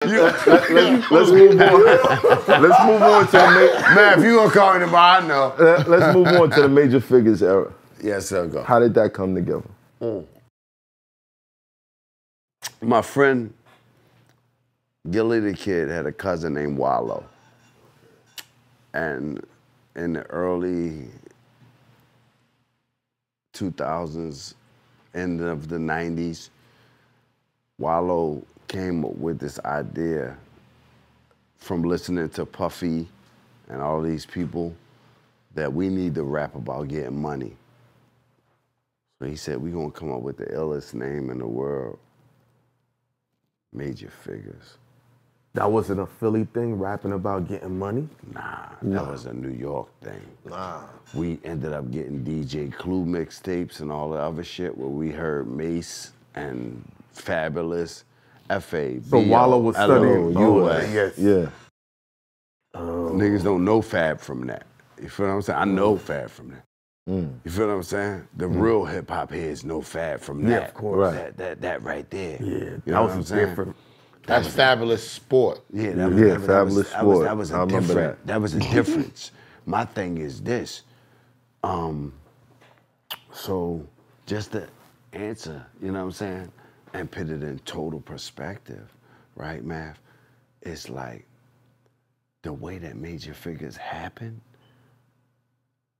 Let's move on. Let's move on to the man. If you gonna call me tomorrow, I know. Let's move on to the Major Figgaz era. Yes, sir. Go. How did that come together? My friend Gillie the Kid had a cousin named Wallo, and in the early 2000s, end of the 90s, Wallo came up with this idea from listening to Puffy and all these people that we need to rap about getting money. So he said, we're gonna come up with the illest name in the world, Major Figgaz. That wasn't a Philly thing, rapping about getting money? Nah, that was a New York thing. Nah. We ended up getting DJ Clue mixtapes and all the other shit where we heard Mace and Fabulous, F.A. So Wallo was studying U.S. Yes. Yeah. Niggas don't know Fab from that. You feel what I'm saying? I know Fab from that. You feel what I'm saying? The real hip hop heads know Fab from that. Yeah, of course. Right. That right there. Yeah, you know what I'm saying? Different. That's Fabulous Sport. Yeah, Fabulous Sport. That was a different. That was a difference. My thing is this. So just to answer, you know what I'm saying, and put it in total perspective, right, Math? It's like the way that Major Figgaz happened.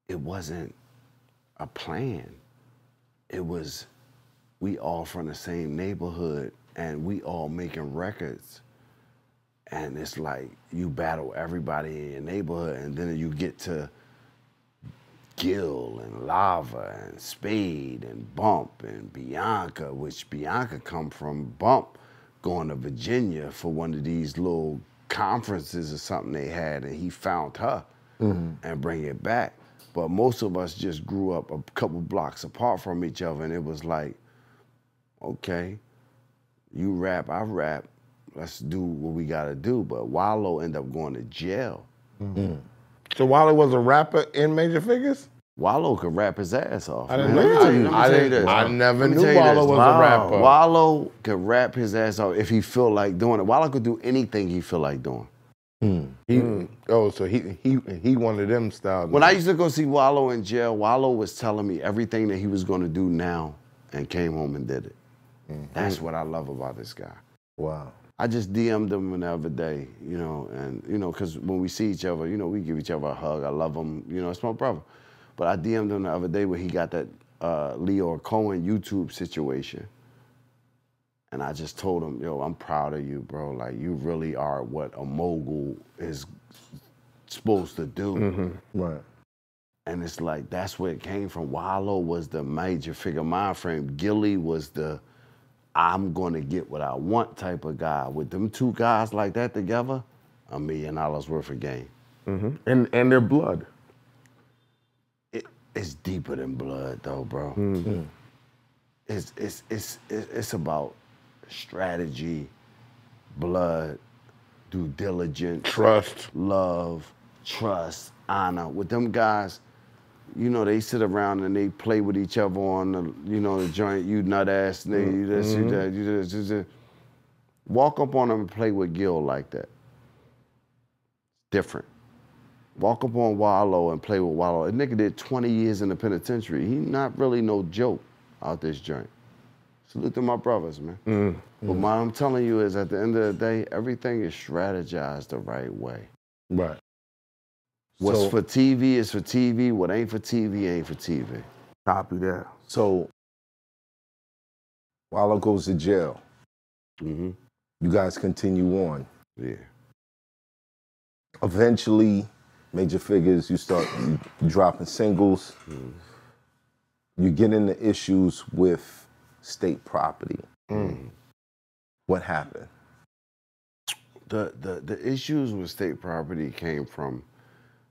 It wasn't a plan. It was we all from the same neighborhood and we all making records. And it's like you battle everybody in your neighborhood and then you get to Gill and Lava and Spade and Bump and Bianca, which Bianca come from Bump going to Virginia for one of these little conferences or something they had, and he found her and bring it back. But most of us just grew up a couple blocks apart from each other, and it was like, okay, you rap, I rap, let's do what we gotta do. But Wallo ended up going to jail. So Wallo was a rapper in Major Figgaz? Wallo could rap his ass off. I didn't know. I never knew Wallo was a rapper. Wallo could rap his ass off if he feel like doing it. Wallo could do anything he feel like doing. So he one of them styles. When I used to go see Wallo in jail, Wallo was telling me everything that he was gonna do now and came home and did it. That's what I love about this guy. Wow. I just DM'd him the other day, you know, and, you know, because when we see each other, you know, we give each other a hug. I love him, you know, it's my brother. But I DM'd him the other day where he got that Leo Cohen YouTube situation. And I just told him, yo, I'm proud of you, bro. Like, you really are what a mogul is supposed to do. Right. And it's like, that's where it came from. Wallo was the major figure mind frame. Gillie was the I'm gonna get what I want type of guy. With them two guys like that together, $1 million worth of game. And their blood. It's deeper than blood though, bro. It's about strategy, blood, due diligence, trust, love, trust, honor. With them guys, you know, they sit around and they play with each other on the, you know, the joint, you nut ass nigga, you this, you that, you this, you this. Walk up on them and play with Gil like that. Different. Walk up on Wallo and play with Wallo. A nigga did 20 years in the penitentiary. He not really no joke out this joint. Salute to my brothers, man. But what I'm telling you is at the end of the day, everything is strategized the right way. Right. What's for TV is for TV. What ain't for TV ain't for TV. Copy that. So, Wallo goes to jail. You guys continue on. Yeah. Eventually, Major Figgaz, you start dropping singles. You get into issues with state property. What happened? The issues with state property came from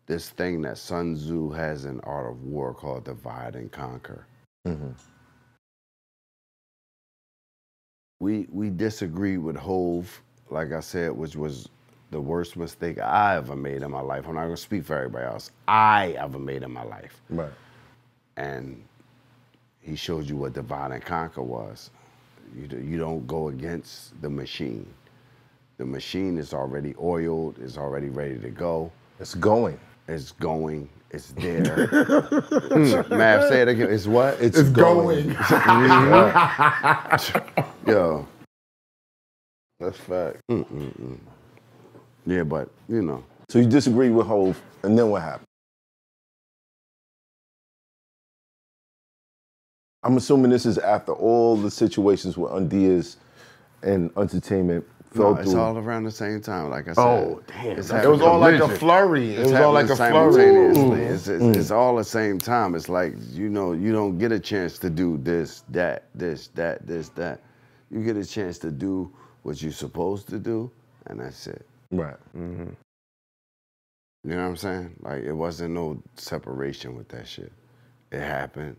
this thing that Sun Tzu has in Art of War called divide and conquer. We disagreed with Hov, like I said, which was the worst mistake I ever made in my life. I'm not gonna speak for everybody else. I ever made in my life. Right. And he showed you what divide and conquer was. You don't go against the machine. The machine is already oiled. It's already ready to go. It's going. It's going. It's there. Mav, say it again. It's what? It's going. Yo. That's fact. Yeah, but, you know. So you disagree with Hov, and then what happened? I'm assuming this is after all the situations with Undias and Entertainment fell No, it's through. all around the same time, like I said. Oh, damn. It's It was all like a flurry. It was all like a flurry. Simultaneously. It's all the same time. It's like, you know, you don't get a chance to do this, that. You get a chance to do what you're supposed to do, and that's it. Right. You know what I'm saying? Like, it wasn't no separation with that shit. It happened,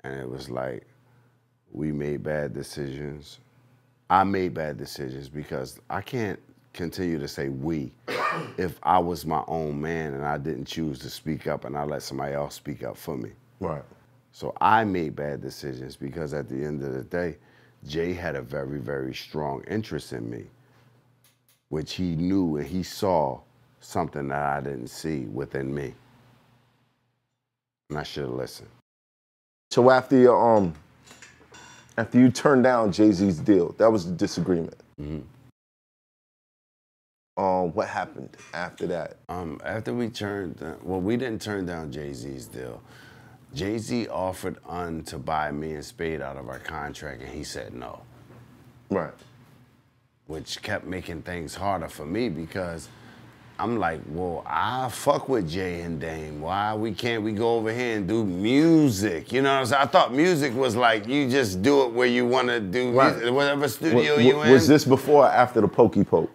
and it was like, we made bad decisions. I made bad decisions because I can't continue to say we if I was my own man and I didn't choose to speak up and I let somebody else speak up for me. Right. So I made bad decisions because at the end of the day, Jay had a very, very strong interest in me, which he knew and he saw something that I didn't see within me. And I should have listened. So after you turned down Jay-Z's deal, that was the disagreement. What happened after that? After we we didn't turn down Jay-Z's deal. Jay-Z offered to buy me and Spade out of our contract, and he said no. Right. Which kept making things harder for me because I'm like, well, I fuck with Jay and Dame. Why can't we go over here and do music? You know what I'm saying? I thought music was like, you just do it where you want to do music, whatever studio you in. Was this before or after the Pokey Poke?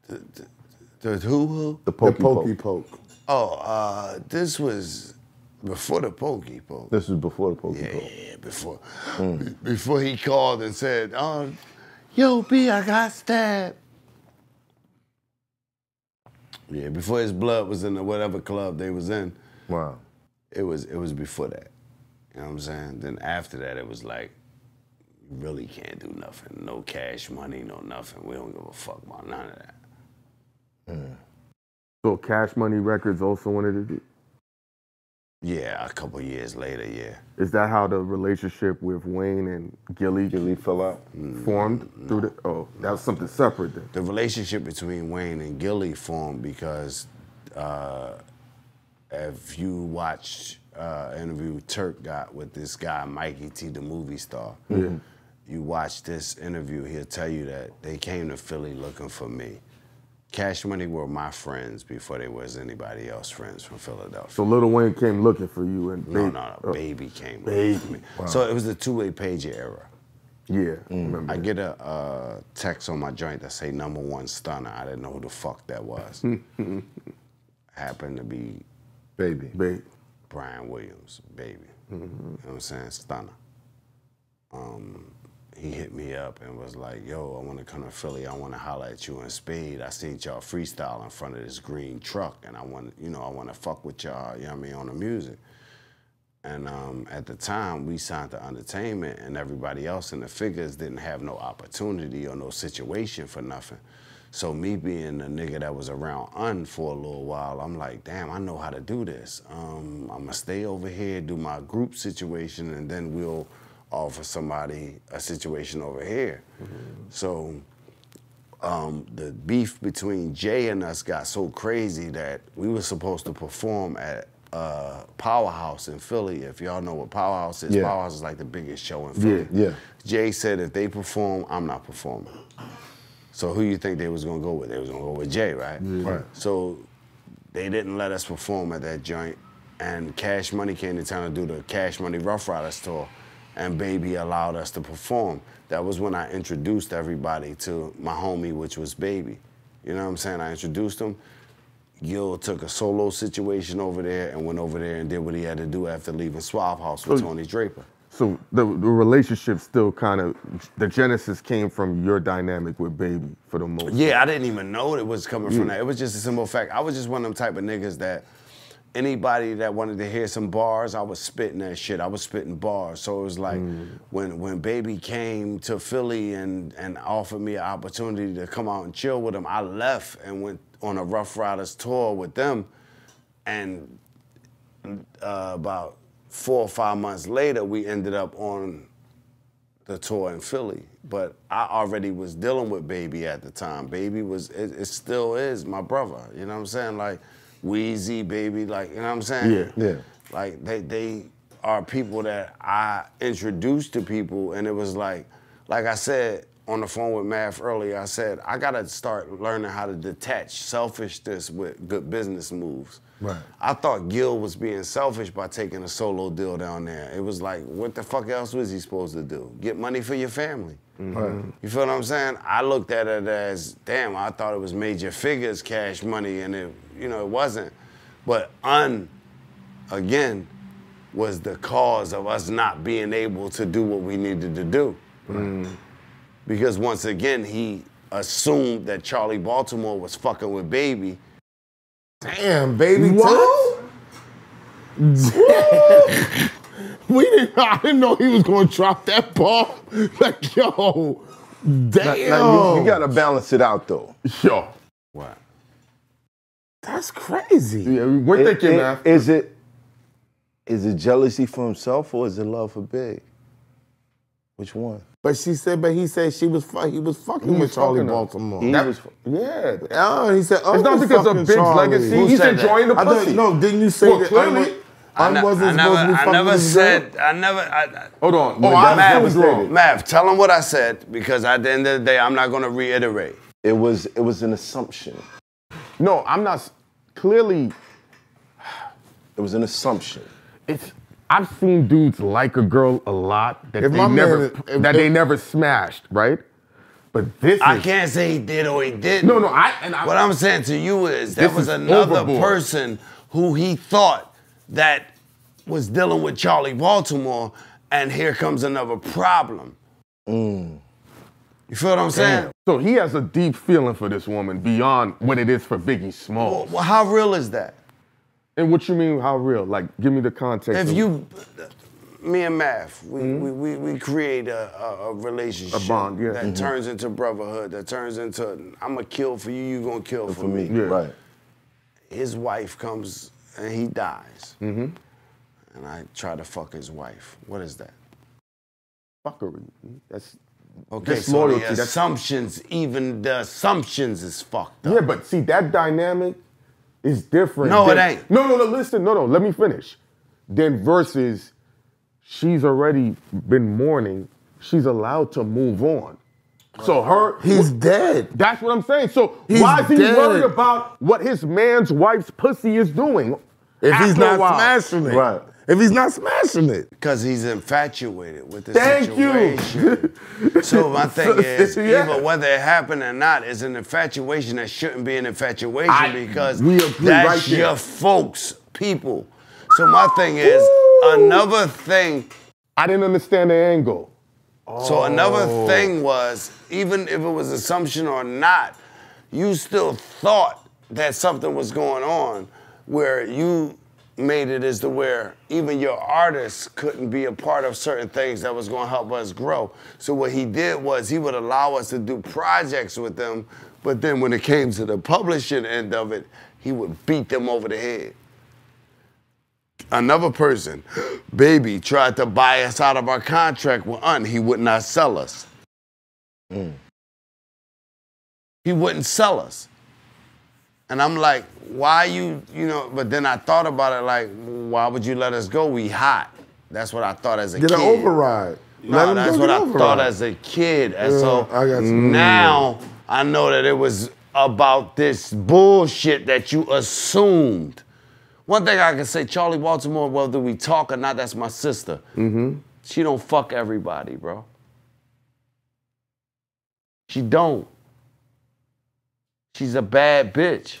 The who? The Pokey Poke. Oh, this was before the Pokey Poke. This was before the Pokey Poke. Yeah, before. Before he called and said, yo, B, I got stabbed. Yeah, before his blood was in the whatever club they was in. Wow. It was before that. You know what I'm saying? Then after that, it was like, you really can't do nothing. No Cash Money, no nothing. We don't give a fuck about none of that. So Cashmoney Records also wanted to do? Yeah, a couple years later, yeah. Is that how the relationship with Wayne and Gillie fell out? Formed through the? Oh, that was something separate then. The relationship between Wayne and Gillie formed because if you watch an interview Turk got with this guy, Mikey T, the movie star, you watch this interview, he'll tell you that they came to Philly looking for me. Cashmoney were my friends before they was anybody else friends from Philadelphia. So Lil Wayne came looking for you and Baby. No, Baby came looking for me. Wow. So it was the two-way pager era. Yeah, remember I get a text on my joint that say #1 stunner. I didn't know who the fuck that was. Happened to be Baby. Brian Williams, Baby. You know what I'm saying? Stunner. He hit me up and was like, yo, I want to come to Philly. I want to holler at you in Spade. I seen y'all freestyle in front of this green truck, and I want to fuck with y'all, you know what I mean, on the music. And at the time, we signed to Entertainment, and everybody else in the Figgaz didn't have no opportunity or no situation for nothing. So me being a nigga that was around for a little while, I'm like, damn, I know how to do this. I'm going to stay over here, do my group situation, and then we'll offer somebody a situation over here. So the beef between Jay and us got so crazy that we were supposed to perform at Powerhouse in Philly. If y'all know what Powerhouse is, Powerhouse is like the biggest show in Philly. Jay said if they perform, I'm not performing. So who you think they was gonna go with? They was gonna go with Jay, right? Right. So they didn't let us perform at that joint, and Cashmoney came to town to do the Cashmoney Rough Riders tour, and Baby allowed us to perform. That was when I introduced everybody to my homie, which was Baby. You know what I'm saying? I introduced him. Gil took a solo situation over there and went over there and did what he had to do after leaving Suave House with Tony Draper. So the relationship still kind of, the genesis came from your dynamic with Baby for the most part. Yeah, I didn't even know it was coming from that. It was just a simple fact. I was just one of them type of niggas that anybody that wanted to hear some bars, I was spitting that shit. I was spitting bars. So it was like when Baby came to Philly and offered me an opportunity to come out and chill with him, I left and went on a Rough Riders tour with them. And about 4 or 5 months later, we ended up on the tour in Philly. But I already was dealing with Baby at the time. Baby was, it still is my brother. You know what I'm saying? Like, Weezy, Baby, like, you know what I'm saying? Yeah. Like, they are people that I introduced to people, and it was like I said on the phone with Math earlier, I said, I gotta start learning how to detach selfishness with good business moves. Right. I thought Gil was being selfish by taking a solo deal down there. It was like, what the fuck else was he supposed to do? Get money for your family. Right. You feel what I'm saying? I looked at it as, damn, I thought it was Major Figgaz Cash Money, and it, you know, it wasn't. But again, was the cause of us not being able to do what we needed to do. Because once again, he assumed that Charlie Baltimore was fucking with Baby. Damn, Baby. What? I didn't know he was gonna drop that bomb. Like, yo, damn. Now, you gotta balance it out though. Yo. What? That's crazy. Yeah, we're thinking, man. Is it jealousy for himself or is it love for Big? Which one? But he said he was fucking with Charlie Baltimore. Yeah. Oh, he said, It's not because of Big's legacy. Who He's said that? enjoying the I pussy. don't, no, didn't you say Well, that clearly. wasn't supposed to be fucking with his girl? Hold on. Oh, I was wrong. Mav, tell him what I said, because at the end of the day, I'm not gonna reiterate. It was an assumption. No, I'm not. Clearly, It was an assumption. I've seen dudes like a girl a lot that they never smashed, right? But this I can't say he did or he didn't. No, what I'm saying to you is that This was is another overboard. person who he thought that was dealing with Charlie Baltimore, and here comes another problem. You feel what I'm saying? So he has a deep feeling for this woman beyond what it is for Biggie Smalls. Well, how real is that? And what you mean, how real? Like, give me the context. Me and Math, we create a relationship. A bond, yeah. That turns into brotherhood, that turns into, I'm gonna kill for you, you gonna kill for me. Yeah. Right. His wife comes and he dies. And I try to fuck his wife. What is that? Fuckery. That's Okay, so disloyalty. the assumptions, even the assumptions is fucked up. Yeah, but see, that dynamic is different. No, it ain't. No, listen, let me finish. Then versus, she's already been mourning, she's allowed to move on. So He's dead. That's what I'm saying. So He's why is he dead. worried about what his man's wife's pussy is doing? If he's after a not while? smashing it. Right. If he's not smashing it. Because he's infatuated with the Thank situation. So my thing is, Yeah. even whether it happened or not, is an infatuation that shouldn't be an infatuation because we agree that's right there. your folks, people. So my thing is, another thing. I didn't understand the angle. So another thing was, even if it was assumption or not, you still thought that something was going on where you made it as to where even your artists couldn't be a part of certain things that was going to help us grow. So what he did was he would allow us to do projects with them, but then when it came to the publishing end of it, he would beat them over the head. Another person, Baby, tried to buy us out of our contract with Un. He would not sell us. He wouldn't sell us. And I'm like, why but then I thought about it like, why would you let us go? We hot. That's what I thought as a kid. Get an override. No, that's what I thought as a kid. And so I got you. now I know that it was about this bullshit that you assumed. One thing I can say, Charlie Baltimore, whether we talk or not, that's my sister. She don't fuck everybody, bro. She don't. She's a bad bitch.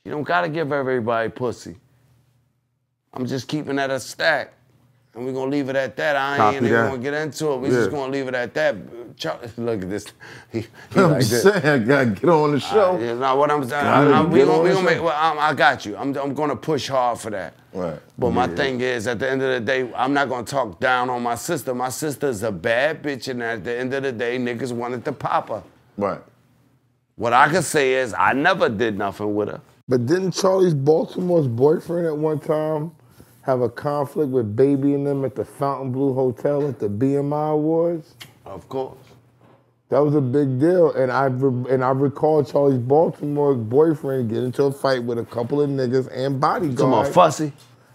You don't gotta give everybody pussy. I'm just keeping that a stack. And we're gonna leave it at that. I Copy ain't even that. gonna get into it. We're just gonna leave it at that. Look at this. He I'm like this. saying, I gotta get on the show. Yeah, no, what I'm saying, we gonna make. Well, I got you. I'm gonna push hard for that. Right. But my thing is, at the end of the day, I'm not gonna talk down on my sister. My sister's a bad bitch, and at the end of the day, niggas wanted to pop her. Right. What I can say is, I never did nothing with her. But didn't Charlie's Baltimore's boyfriend at one time have a conflict with Baby and them at the Fontainebleau Hotel at the BMI Awards? Of course. That was a big deal, and I recall Charlie's Baltimore's boyfriend get into a fight with a couple of niggas and bodyguards. Come on, Fussy.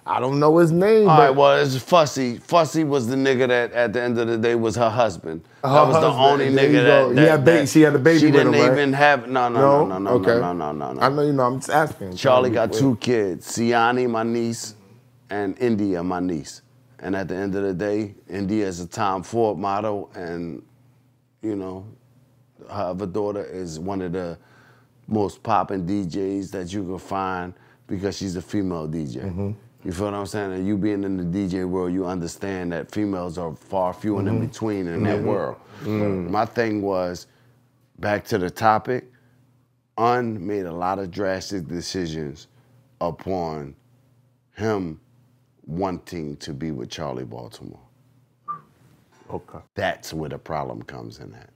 I don't know his name. All but right, well, it's Fussy. Fussy was the nigga that, at the end of the day, was her husband. That was the only nigga that she had a baby she with him, didn't right? even have. No. Okay. No. I know you know. I'm just asking. Charlie got 2 kids: Siani, my niece, and India, my niece. And at the end of the day, India is a Tom Ford model, and you know, her other daughter is one of the most popping DJs that you can find because she's a female DJ. Mm-hmm. You feel what I'm saying? And you being in the DJ world, you understand that females are far few and in between in that world. My thing was, back to the topic, made a lot of drastic decisions upon him wanting to be with Charlie Baltimore. Okay. That's where the problem comes in at.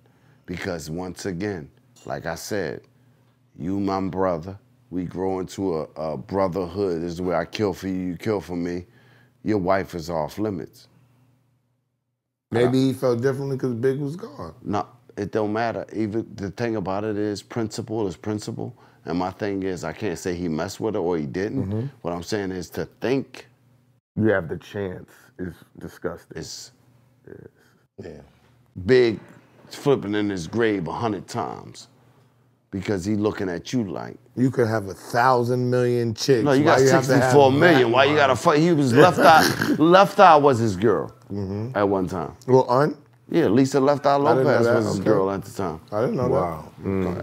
Because once again, like I said, you my brother, we grow into a brotherhood. This is where I kill for you, you kill for me. Your wife is off limits. Maybe he felt differently because Big was gone. No, it don't matter. Even the thing about it is principle is principle. And my thing is, I can't say he messed with her or he didn't. What I'm saying is to think You have the chance is disgusting. is Yeah. Big flipping in his grave 100 times because he looking at you like. You could have 1,000 million chicks. No, you got Why have to have 64 million. that Why you gotta fight? He was left eye. Left eye was his girl at one time. Well, Yeah, Lisa Left Eye didn't know Lopez that. was his Okay. girl at the time. I didn't know Wow.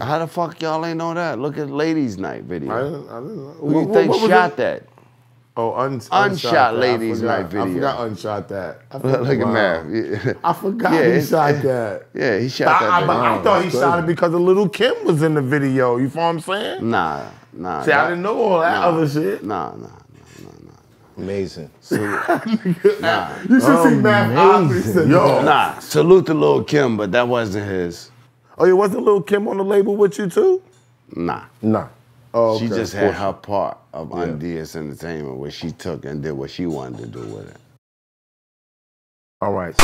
How the fuck y'all ain't know that? Look at Ladies Night video. that. I didn't know. Who you think shot that? Oh, Unshot that. Ladies Night I video. forgot Unshot that. Look at Mav. Yeah. I forgot Yeah, he shot that. Yeah, he shot that. But I video. thought he shot it because of Little Kim was in the video. You feel what I'm saying? Nah. See, I didn't know all that other shit. Nah. Amazing. You should see Mav Opry. Yo. Nah, salute to Lil' Kim, but that wasn't his. Oh, it wasn't Little Kim on the label with you too? Nah. Nah. Oh, okay. She just had her part of Undias Entertainment where she took and did what she wanted to do with it. All right.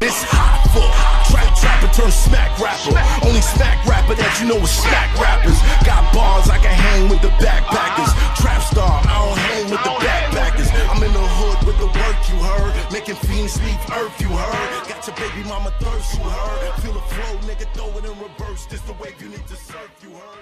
It's Hoffa, trapper turn smack rapper. Only smack rapper that you know is smack rappers. Got bars I can hang with the backpackers. Trap star, I don't hang with the backpackers. I'm in the hood with the work you heard. Making fiends leave earth you heard. Got your baby mama thirst you heard. Feel the flow, nigga, throw it in reverse. This the wave you need to surf you heard.